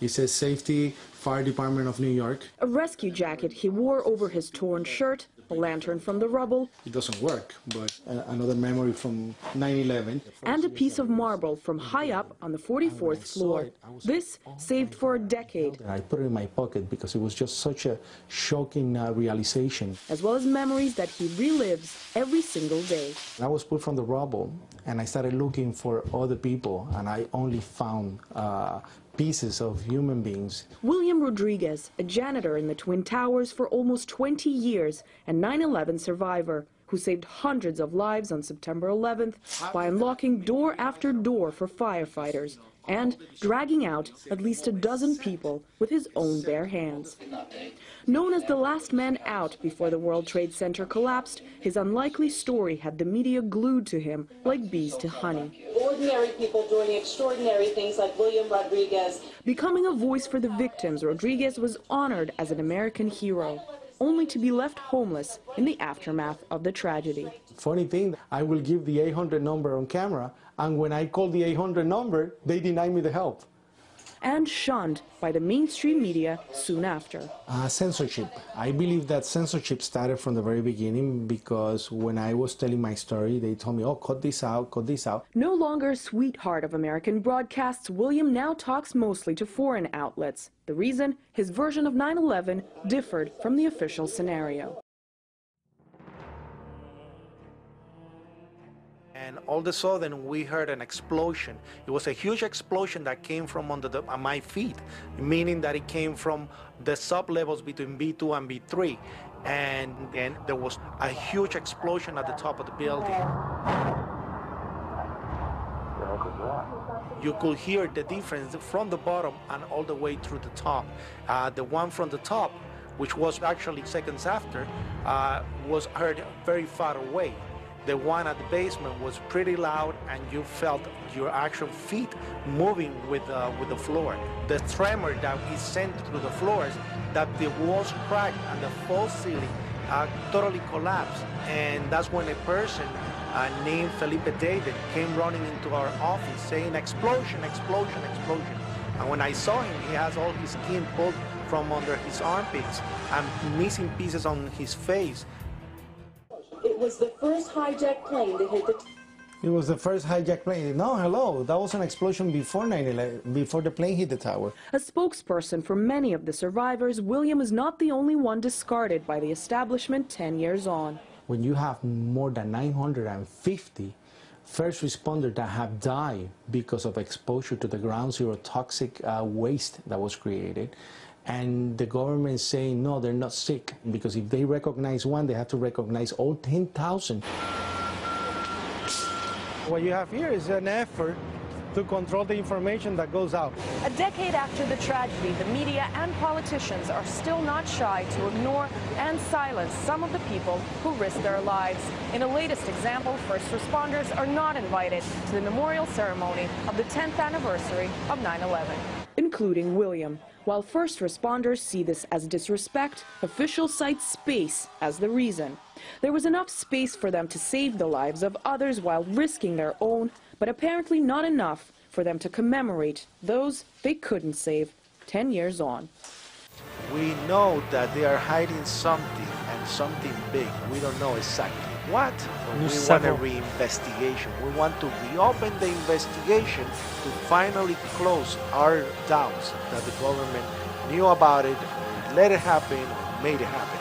It says Safety Fire Department of New York. A rescue jacket he wore over his torn shirt, a lantern from the rubble. It doesn't work, but another memory from 9/11. And a piece of marble from high up on the 44th floor. This saved for a decade. I put it in my pocket because it was just such a shocking realization. As well as memories that he relives every single day. I was put from the rubble and I started looking for other people, and I only found pieces of human beings. William Rodriguez, a janitor in the Twin Towers for almost 20 years and 9/11 survivor, who saved hundreds of lives on September 11th by unlocking door after door for firefighters and dragging out at least a dozen people with his own bare hands. Known as the last man out before the World Trade Center collapsed, his unlikely story had the media glued to him like bees to honey. Ordinary people doing extraordinary things like William Rodriguez. Becoming a voice for the victims, Rodriguez was honored as an American hero, only to be left homeless in the aftermath of the tragedy. Funny thing, I will give the 800 number on camera, and when I call the 800 number, they deny me the help. And shunned by the mainstream media soon after. Censorship. I believe that censorship started from the very beginning, because when I was telling my story, they told me, oh, cut this out, cut this out. No longer a sweetheart of American broadcasts, William now talks mostly to foreign outlets. The reason? His version of 9/11 differed from the official scenario. And all of a sudden, we heard an explosion. It was a huge explosion that came from under my feet, meaning that it came from the sub-levels between B2 and B3. And then there was a huge explosion at the top of the building. You could hear the difference from the bottom and all the way through the top. The one from the top, which was actually seconds after, was heard very far away. The one at the basement was pretty loud, and you felt your actual feet moving with the floor. The tremor that is sent through the floors, that the walls cracked and the false ceiling totally collapsed. And that's when a person named Felipe David came running into our office saying, explosion, explosion, explosion. And when I saw him, he has all his skin pulled from under his armpits and missing pieces on his face. It was the first hijacked plane that hit the... It was the first hijacked plane. No, hello, that was an explosion before 9/11, before the plane hit the tower. A spokesperson for many of the survivors, William is not the only one discarded by the establishment 10 years on. When you have more than 950 first responders that have died because of exposure to the ground zero toxic waste that was created, and the government saying, no, they're not sick, because if they recognize one, they have to recognize all 10,000. What you have here is an effort to control the information that goes out. A decade after the tragedy, the media and politicians are still not shy to ignore and silence some of the people who risked their lives. In a latest example, first responders are not invited to the memorial ceremony of the 10th anniversary of 9/11. Including William. While first responders see this as disrespect, officials cite space as the reason. There was enough space for them to save the lives of others while risking their own, but apparently not enough for them to commemorate those they couldn't save 10 years on. We know that they are hiding something, and something big. We don't know exactly what. We want a reinvestigation. We want to reopen the investigation to finally close our doubts that the government knew about it, let it happen, made it happen.